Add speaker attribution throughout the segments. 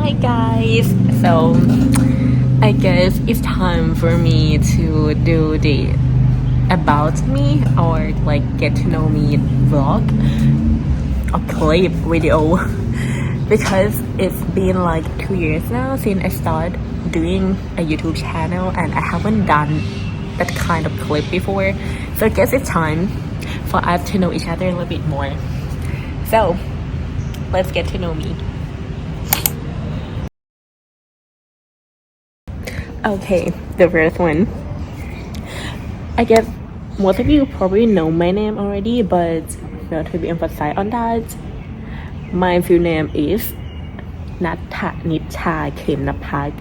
Speaker 1: Hi guys, so I guess it's time for me to do the about me or like get to know me vlog or clip video because it's been like 2 years now since I started doing a YouTube channel and I haven't done that kind of clip before, so I guess it's time for us to know each other a little bit more. So let's get to know me. Okay, the first one. I guess most of you probably know my name already, but not to be emphasized on that. My full name is Natthanitcha Khemnapak,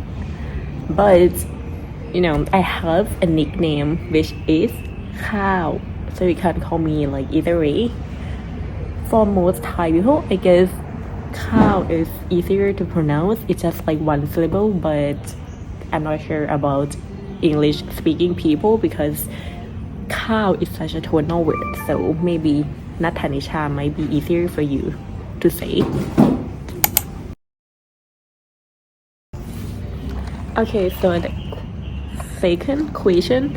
Speaker 1: but I have a nickname which is Kaow, so you can call me like either way. For most Thai people, I guess Kaow is easier to pronounce. It's just like one syllable, but I'm not sure about English speaking people because Kaow is such a tonal word, so maybe Natthanitcha might be easier for you to say. Okay, so the second question,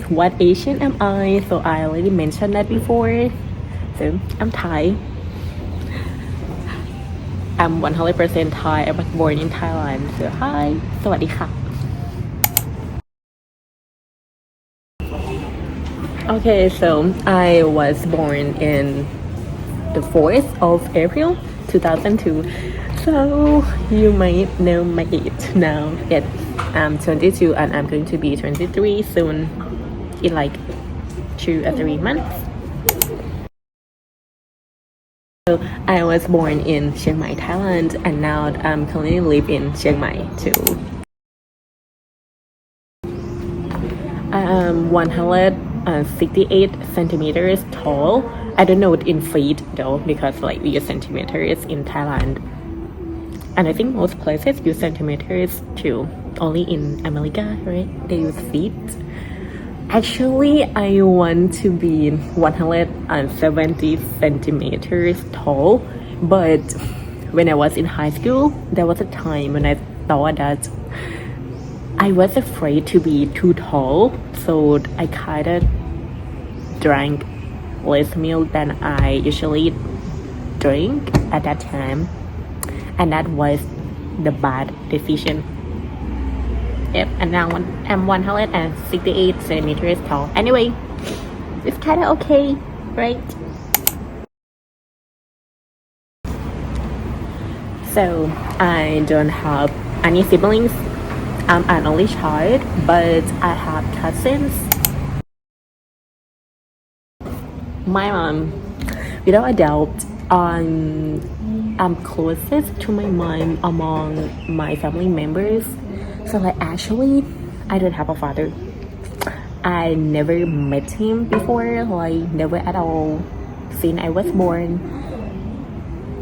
Speaker 1: what Asian am I? So I already mentioned that before. So I'm Thai. I'm 100% Thai. I was born in Thailand. So hi, สวัสดีค่ะ. Okay, so I was born in the 4th of April 2002. So you might know my age now. Yes, I'm 22 and I'm going to be 23 soon in like 2 or 3 months. So I was born in Chiang Mai, Thailand, and now I'm currently live in Chiang Mai too. I am 168 centimeters tall. I don't know it in feet though, because like we use centimeters in Thailand, and I think most places use centimeters too. Only in America, right? They use feet. Actually, I want to be 170 centimeters tall, but when I was in high school, there was a time when I thought that I was afraid to be too tall, so I kind of drank less milk than I usually drink at that time, and that was the bad decision. Yep, and now I'm 168 centimeters tall. Anyway, it's kind of okay, right? So I don't have any siblings. I'm an only child, but I have cousins. My mom, without a doubt, I'm closest to my mom among my family members. So like actually, I don't have a father. I never met him before, like never at all since I was born.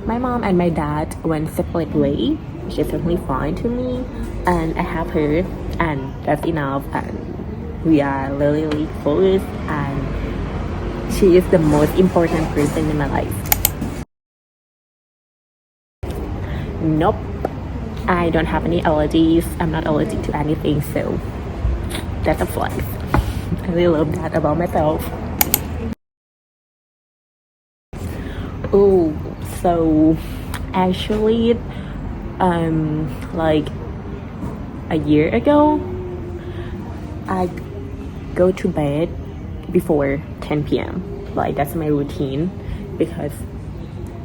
Speaker 1: My mom and my dad went separate way, which is certainly fine to me, and I have her, and that's enough. And we are really, really close, and she is the most important person in my life. Nope, I don't have any allergies. I'm not allergic to anything, so that's a flex. I really love that about myself. Oh, so actually, like a year ago, I go to bed before 10 p.m. Like that's my routine because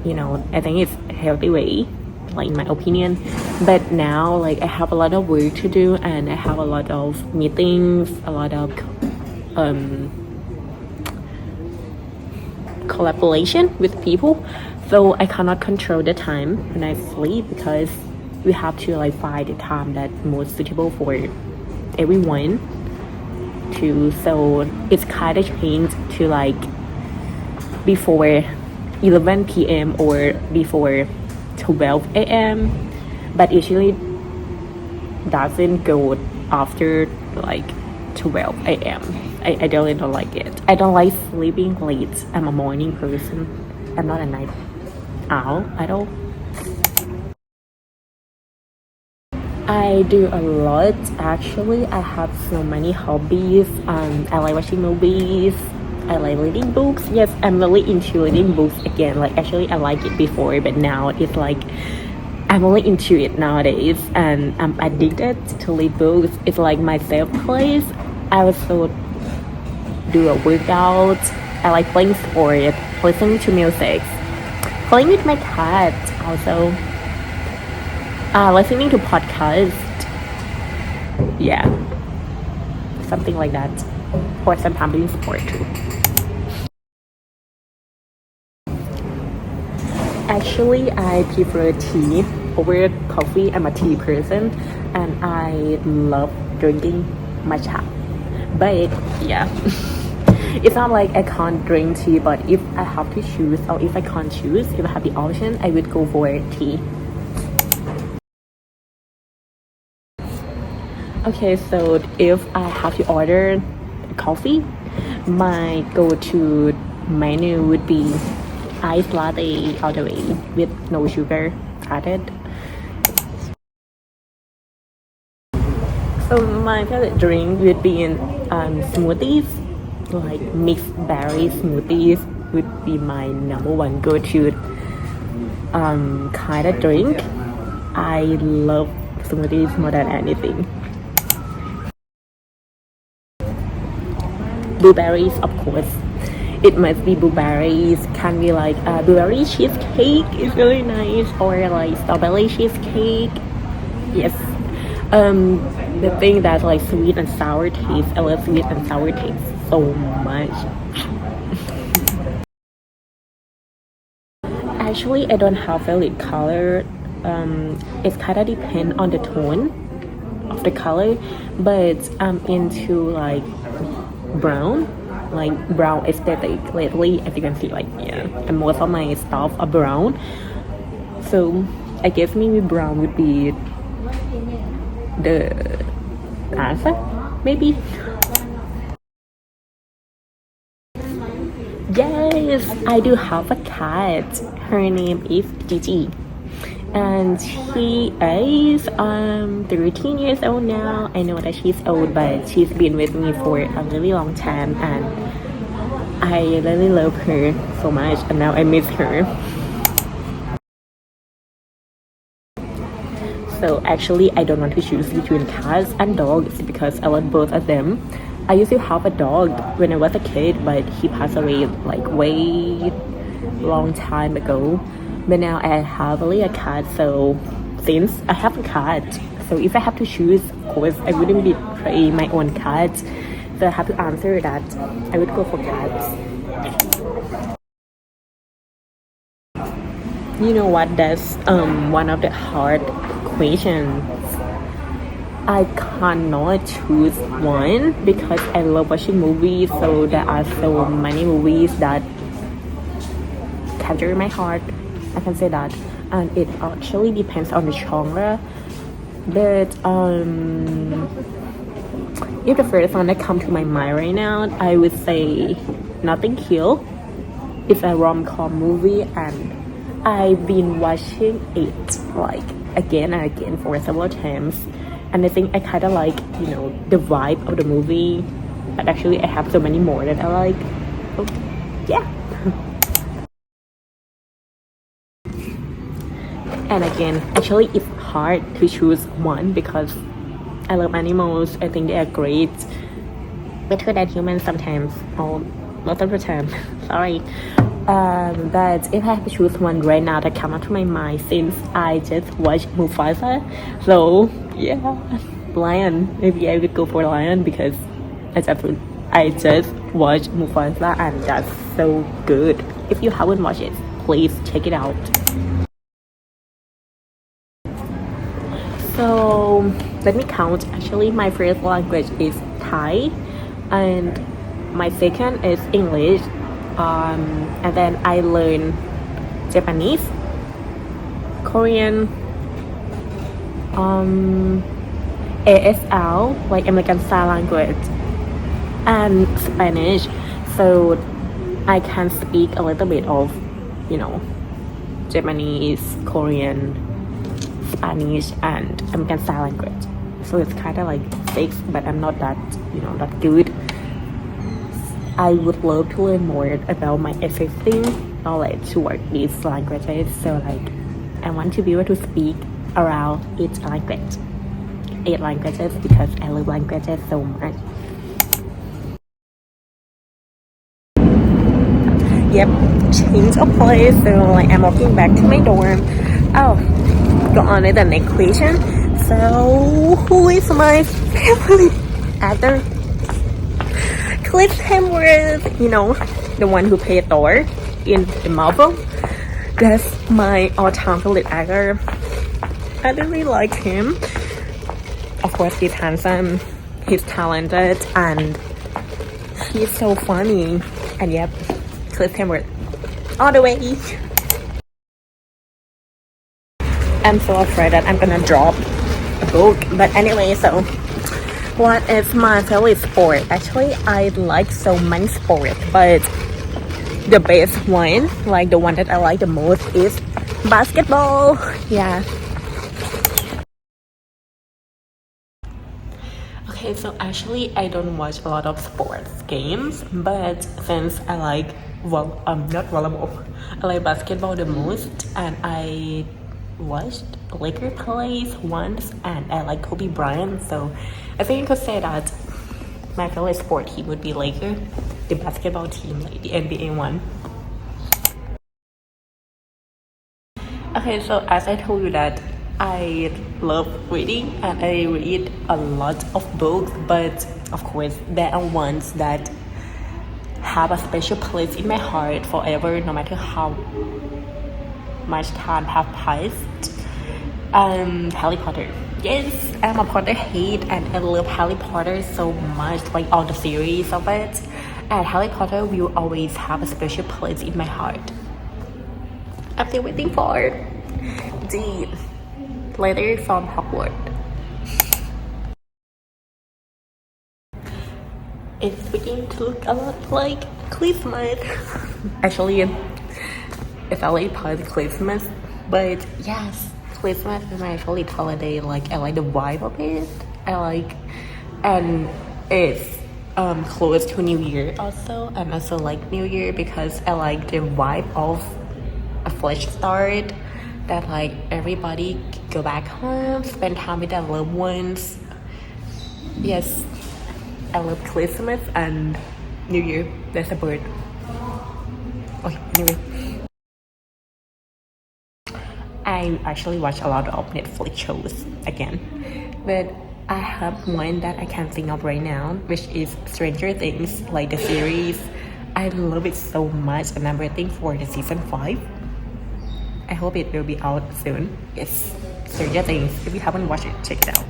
Speaker 1: I think it's a healthy way, like in my opinion. But now like I have a lot of work to do and I have a lot of meetings, a lot of collaboration with people, so I cannot control the time when I sleep because we have to like find the time that's most suitable for everyone too. So it's kind of changed to like before 11 p.m. or before 12 a.m. but usually doesn't go after like 12 a.m. I really don't like it. I don't like sleeping late. I'm a morning person. I'm not a night owl at all. I do a lot actually. I have so many hobbies. I like watching movies. I like reading books. Yes, I'm really into reading books again. Like actually I like it before, but now it's like I'm really into it nowadays and I'm addicted to read books. It's like my safe place. I also do a workout. I like playing sport, listening to music, playing with my cat also. Listening to podcasts. Yeah. Something like that. Or sometimes doing sport too. Actually, I prefer tea over coffee. I'm a tea person and I love drinking matcha. But yeah, it's not like I can't drink tea, but if I have to choose or if I can't choose, if I have the option, I would go for tea. Okay, so if I have to order coffee, my go-to menu would be iced latte all the way with no sugar added. So my favorite drink would be in smoothies, like mixed berry smoothies would be my number one go-to kind of drink. I love smoothies more than anything. Blueberries, of course. It must be blueberries. Can be like blueberry cheesecake is really nice, or like strawberry cheesecake. Yes. The thing that's like sweet and sour taste. I love sweet and sour taste so much. Actually, I don't have favorite color. It's kind of depend on the tone of the color, but I'm into like brown aesthetic lately. As you can see, like yeah, and most of my stuff are brown, so I guess maybe brown would be the answer, maybe. Yes, I do have a cat. Her name is Gigi and she is 13 years old now. I know that she's old, but she's been with me for a really long time and I really love her so much and now I miss her. So actually I don't want to choose between cats and dogs because I love both of them. I used to have a dog when I was a kid, but he passed away like way long time ago. But now I have only a cat, so since I have a cat, so if I have to choose, of course, I wouldn't betray my own cat. So I have to answer that I would go for cats. You know what? That's one of the hard questions. I cannot choose one because I love watching movies. So there are so many movies that capture my heart. I can say that, and it actually depends on the genre. But if the first one that comes to my mind right now, I would say Notting Hill. It's a rom-com movie, and I've been watching it like again and again for several times. And I think I kind of like, you know, the vibe of the movie. But actually, I have so many more that I like. So, yeah. And again, actually it's hard to choose one because I love animals. I think they are great, better than humans sometimes, or most of the time. Sorry. But if I have to choose one right now that comes up to my mind, since I just watched Mufasa, so yeah, lion. Maybe I would go for lion because I just watched Mufasa and that's so good. If you haven't watched it, please check it out. So let me count. Actually, my first language is Thai, and my second is English. And then I learn Japanese, Korean, ASL, like American Sign Language, and Spanish. So I can speak a little bit of, you know, Japanese, Korean, Spanish and American Sign Language. So it's kind of like fixed, but I'm not that, not good. I would love to learn more about my existing knowledge toward these languages. So like, I want to be able to speak around each language, 8 languages, because I love languages so much. Yep, change of place. So like, I'm walking back to my dorm. Oh, go on to the next question. So, who is my favorite actor? Chris Hemsworth, the one who played Thor in the Marvel. That's my all-time favorite actor. I really like him. Of course, he's handsome, he's talented, and he's so funny. And yep, Chris Hemsworth, all the way. I'm so afraid that I'm gonna drop a book. But anyway, so what is my favorite sport? Actually, I like so many sports, but the best one, like the one that I like the most, is basketball. Yeah. Okay, so actually I don't watch a lot of sports games, but since I like not volleyball, I like basketball the most, and I watched Lakers plays once, and I like Kobe Bryant, so I think you could say that my favorite sport team would be Lakers, the basketball team, like the NBA one. Okay, so as I told you that I love reading and I read a lot of books, but of course there are ones that have a special place in my heart forever, no matter how much time have passed. Harry Potter. Yes, I'm a Potterhead and I love Harry Potter so much, like all the series of it. And Harry Potter will always have a special place in my heart. I'm still waiting for the letter from Hogwarts. It's beginning to look a lot like Christmas. Actually, it's already part of Christmas, but yes, Christmas is my favorite holiday. Like, I like the vibe of it. And it's close to New Year also, and also like New Year because I like the vibe of a fresh start, that like everybody go back home, spend time with their loved ones. Yes, I love Christmas and New Year. That's a bird. Okay, anyway, I actually watch a lot of Netflix shows again, but I have one that I can think of right now, which is Stranger Things, like the series. I love it so much, and I'm waiting for the season 5. I hope it will be out soon. Yes, Stranger Things. If you haven't watched it, check it out.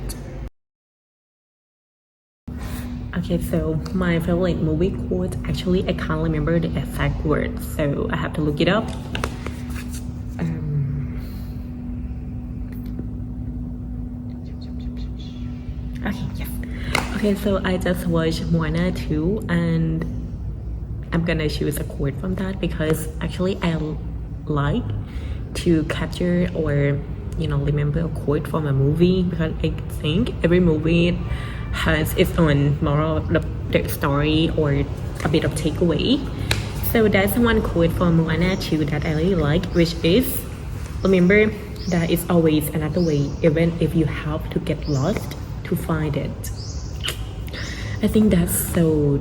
Speaker 1: Okay, so my favorite movie quote, actually I can't remember the exact words, so I have to look it up. Okay, yes. Okay, so I just watched Moana 2 and I'm gonna choose a quote from that because actually I like to capture or remember a quote from a movie, because I think every movie has its own moral of the story or a bit of takeaway. So that's one quote from Moana 2 that I really like, which is, remember that it's always another way, even if you have to get lost to find it. I think that's so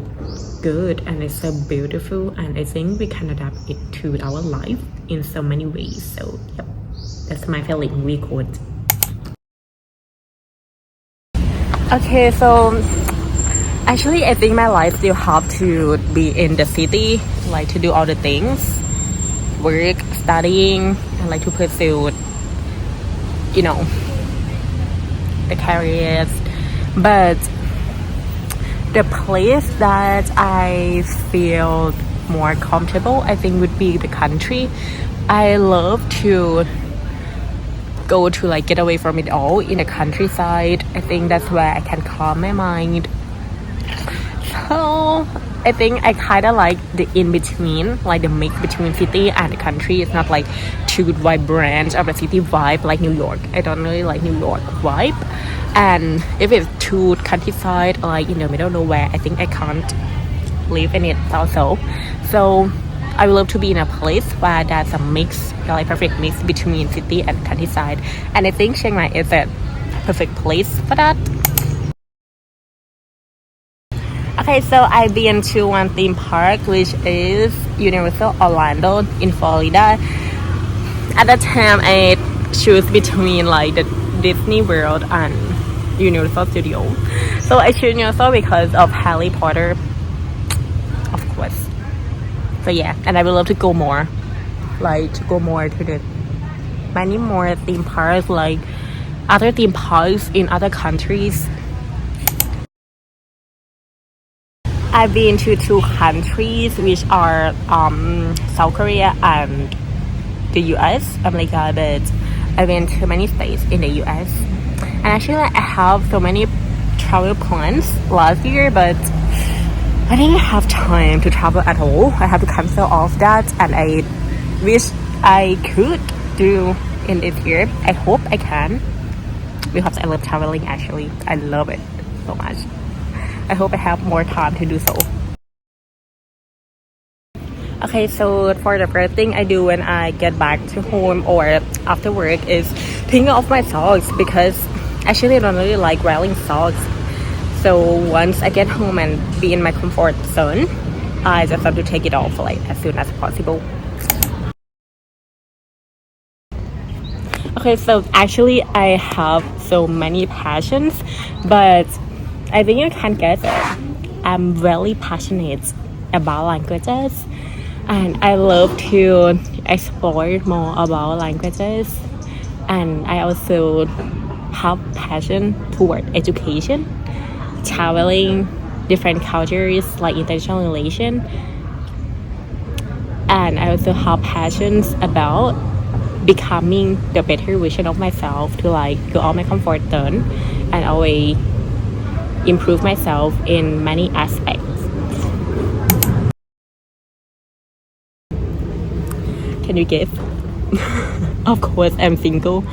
Speaker 1: good and it's so beautiful, and I think we can adapt it to our life in so many ways. So yep, that's my favorite movie quote. Okay, so actually I think my life still have to be in the city, like to do all the things, work, studying, and like to pursue the careers. But the place that I feel more comfortable, I think, would be the country. I love to go to like get away from it all in the countryside. I think that's where I can calm my mind. So I think I kind of like the in between, like the mix between city and the country. It's not like too vibrant of the city vibe like New York. I don't really like New York vibe. And if it's too countryside, like in the middle of nowhere, I think I can't live in it also. So I would love to be in a place where there's a mix, like perfect mix between city and countryside. And I think Chiang Mai is a perfect place for that. Okay, so I've been to one theme park, which is Universal Orlando in Florida. At that time, I choose between like the Disney World and Universal Studio. So I choose Universal because of Harry Potter, of course. So yeah, and I would love to go more, to the many more theme parks, like other theme parks in other countries. I've been to 2 countries, which are South Korea and the US, America, but I've been to many states in the US. And actually, I have so many travel plans last year, but I didn't have time to travel at all. I have to cancel all of that, and I wish I could do in this year. I hope I can, because I love traveling actually. I love it so much. I hope I have more time to do so. Okay, so for the first thing I do when I get back to home or after work is taking off my socks, because actually I don't really like wearing socks. So once I get home and be in my comfort zone, I just have to take it off like as soon as possible. Okay, so actually I have so many passions, but I think you can guess it. I'm very passionate about languages, and I love to explore more about languages, and I also have passion toward education, traveling, different cultures, like international relation, and I also have passions about becoming the better version of myself, to like go out my comfort zone and always improve myself in many aspects. Can you guess? Of course, I'm single.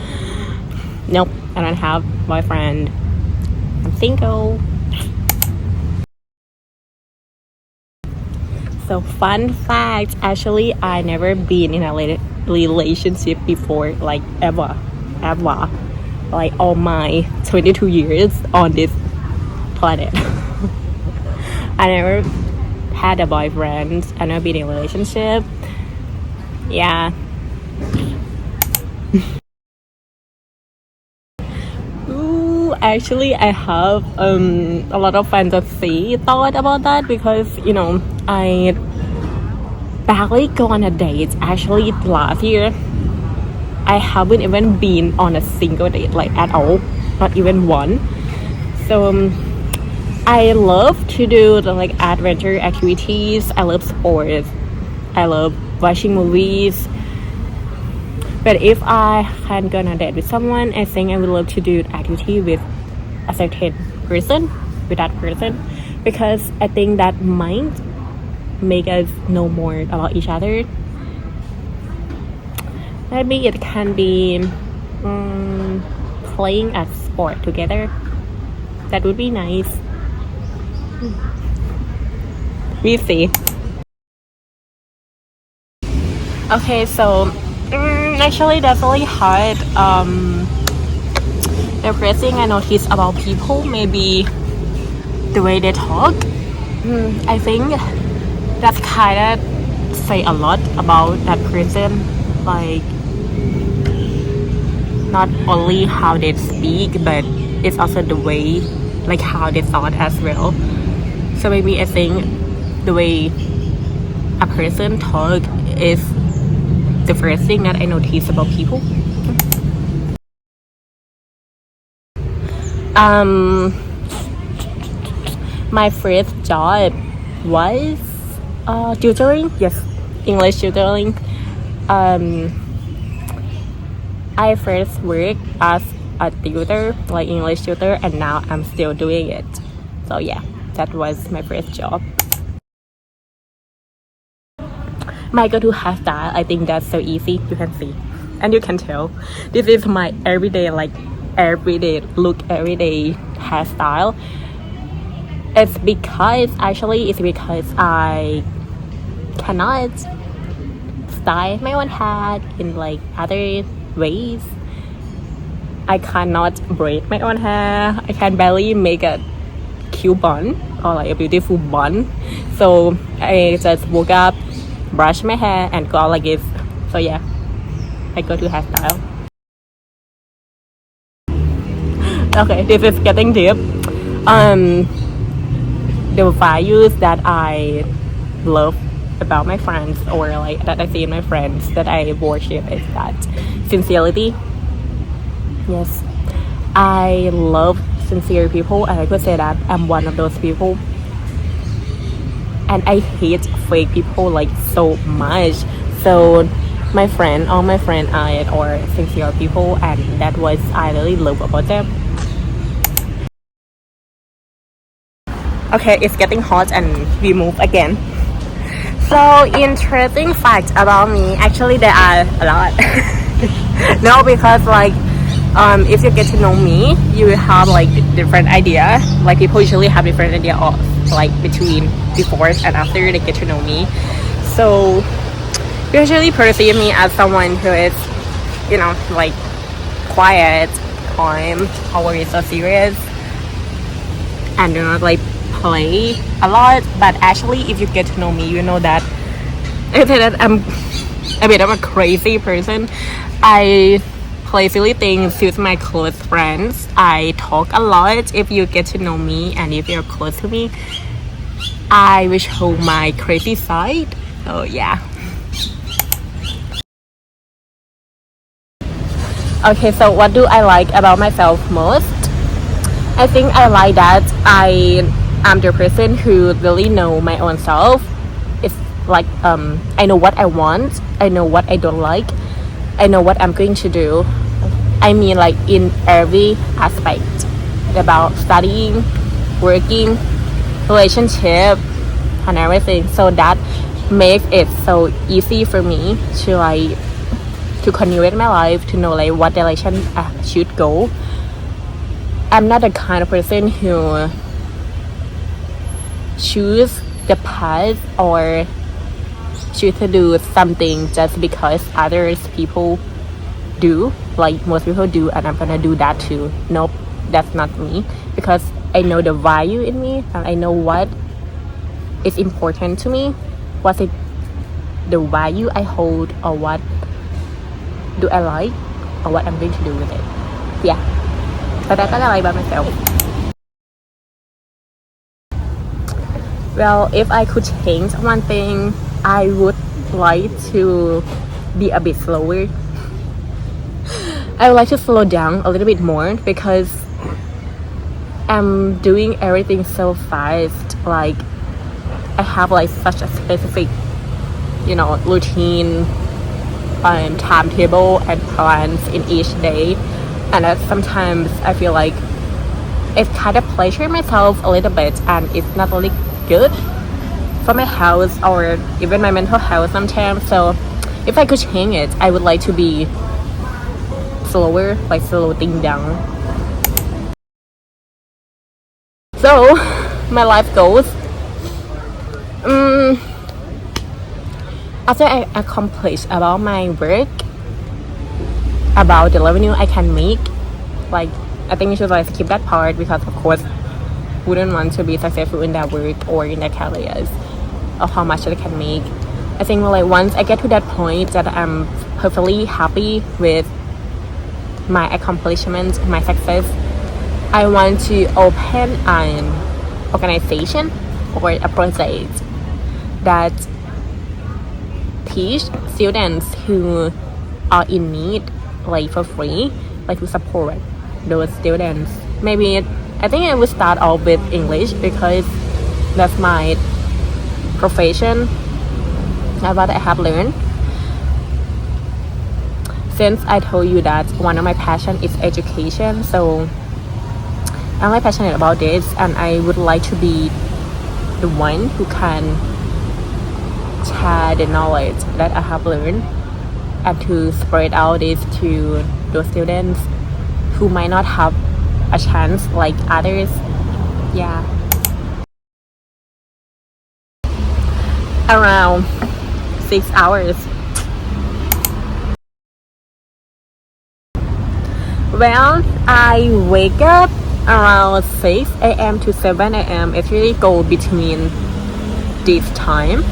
Speaker 1: Nope, I don't have boyfriend. I'm single. So fun fact, actually I never been in a relationship before, like ever, like all my 22 years on this planet. I never had a boyfriend. I never been in a relationship. Yeah. Ooh, actually I have a lot of fantasy thought about that, because I barely go on a date. Actually last year I haven't even been on a single date, like at all, not even one. So I love to do the like adventure activities. I love sports. I love watching movies. But if I can go on a date with someone, I think I would love to do activity with a certain person, with that person, because I think that might make us know more about each other. Maybe it can be playing a sport together. That would be nice. We see. Okay, so actually that's really hard. The first thing I notice about people, maybe the way they talk. I think that's kind of say a lot about that person. Like not only how they speak, but it's also the way, like how they thought as well. So maybe I think the way a person talk is the first thing that I notice about people. My first job was tutoring. Yes, English tutoring. I first worked as a tutor, like English tutor, and now I'm still doing it. So yeah, that was my first job. my go-to hairstyle. I think that's so easy. You can see, and you can tell. This is my everyday look, everyday hairstyle. It's because I cannot style my own hair in like other ways. I cannot braid my own hair. I can barely make a cute bun or like a beautiful bun. So I just woke up, brush my hair, and go out like this. So yeah, I go to hairstyle. Okay, this is getting deep. The values that I love about my friends, or like that I see in my friends, that I worship, is that sincerity. Yes, I love sincere people, and I could say that I'm one of those people. And I hate fake people like so much. So all my friends are sincere people, and that was I really love about them. Okay, it's getting hot and we move again. So interesting facts about me. Actually, there are a lot. No, because like if you get to know me, you will have like different idea. Like people usually have different idea of like between before and after they get to know me. So usually perceive me as someone who is, you know, like quiet, calm, always so serious, and do not like play a lot. But actually, if you get to know me, you know that I'm a bit of a crazy person. I play silly things with my close friends. I talk a lot. If you get to know me and if you're close to me, I will show my crazy side. So yeah. Okay, so what do I like about myself most? I think I like that I'm the person who really know my own self. It's like I know what I want. I know what I don't like. I know what I'm going to do. I mean like in every aspect about studying, working, relationship, and everything. So that makes it so easy for me to continue with my life, to know like what direction I should go. I'm not the kind of person who choose the path or choose to do something just because others people do, like most people do, and I'm gonna do that too. Nope, that's not me, because I know the value in me, and I know what is important to me, what's it, the value I hold, or what do I like, or what I'm going to do with it. Yeah, so that's what I like about myself. Well, if I could change one thing, I would like to be a bit slower. I would like to slow down a little bit more, because I'm doing everything so fast. Like I have like such a specific, you know, routine, timetable and plans in each day, and sometimes I feel like it's kind of pressure myself a little bit, and it's not really good for my health or even my mental health sometimes. So if I could change it, I would like to be slower, like slow things down. So my life goals, after I accomplish about my work, about the revenue I can make, like I think we should like skip that part, because of course wouldn't want to be successful in that work or in their careers of how much I can make. I think like once I get to that point that I'm perfectly happy with my accomplishments, my success, I want to open an organization or a project that teach students who are in need like for free, like to support those students. Maybe I think I will start off with English, because that's my profession, that's what I have learned. Since I told you that one of my passion is education, so I'm really passionate about this, and I would like to be the one who can share the knowledge that I have learned and to spread out this to those students who might not have a chance like others. Yeah. Around 6 hours. Well, I wake up around 6 a.m. to 7 a.m. It really go between this time.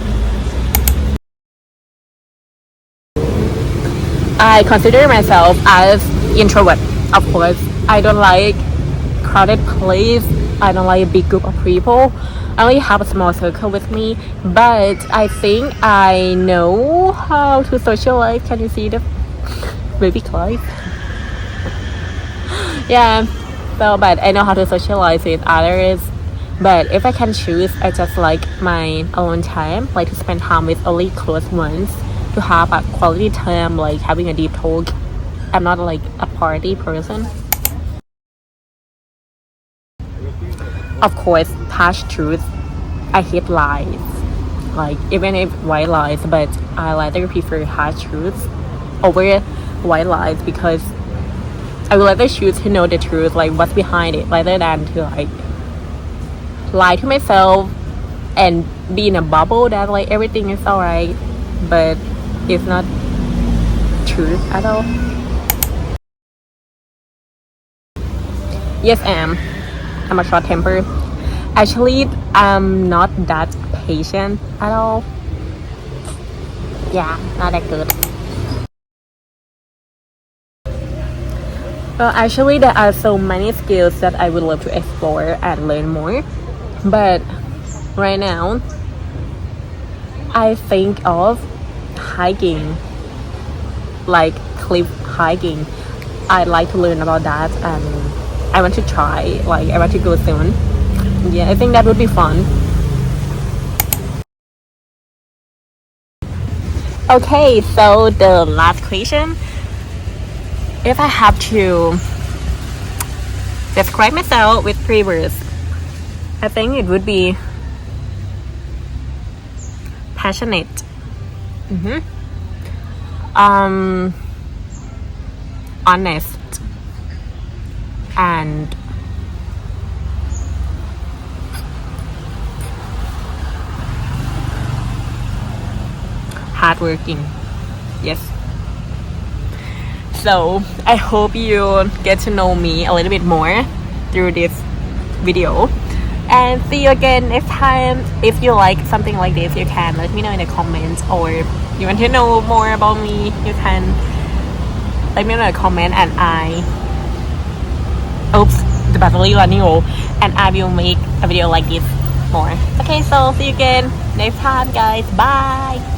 Speaker 1: I consider myself as introvert. Of course, I don't like crowded place. I don't like a big group of people. I only have a small circle with me, but I think I know how to socialize. Can you see the baby clothes? Yeah, so but I know how to socialize with others. But if I can choose, I just like my alone time, like to spend time with only close ones, to have a quality time, like having a deep talk. I'm not like a party person. Of course, harsh truth. I hate lies. Like even if white lies, but I rather prefer harsh truths over white lies because I would rather choose to know the truth, like what's behind it, rather than to like lie to myself and be in a bubble that like everything is alright, but it's not truth at all. Yes, I'm a short temper. Actually, I'm not that patient at all. Yeah, not that good. Well, actually, there are so many skills that I would love to explore and learn more. But right now, I think of hiking, like cliff hiking. I'd like to learn about that and I want to try, like I want to go soon. Yeah, I think that would be fun. Okay, so the last question. If I have to describe myself with 3 words, I think it would be passionate, honest, and hardworking. Yes. So I hope you get to know me a little bit more through this video. And see you again next time. If you like something like this, you can let me know in the comments, or you want to know more about me, you can let me know in the comment, and the battery running low, and I will make a video like this more. Okay, so see you again next time, guys. Bye.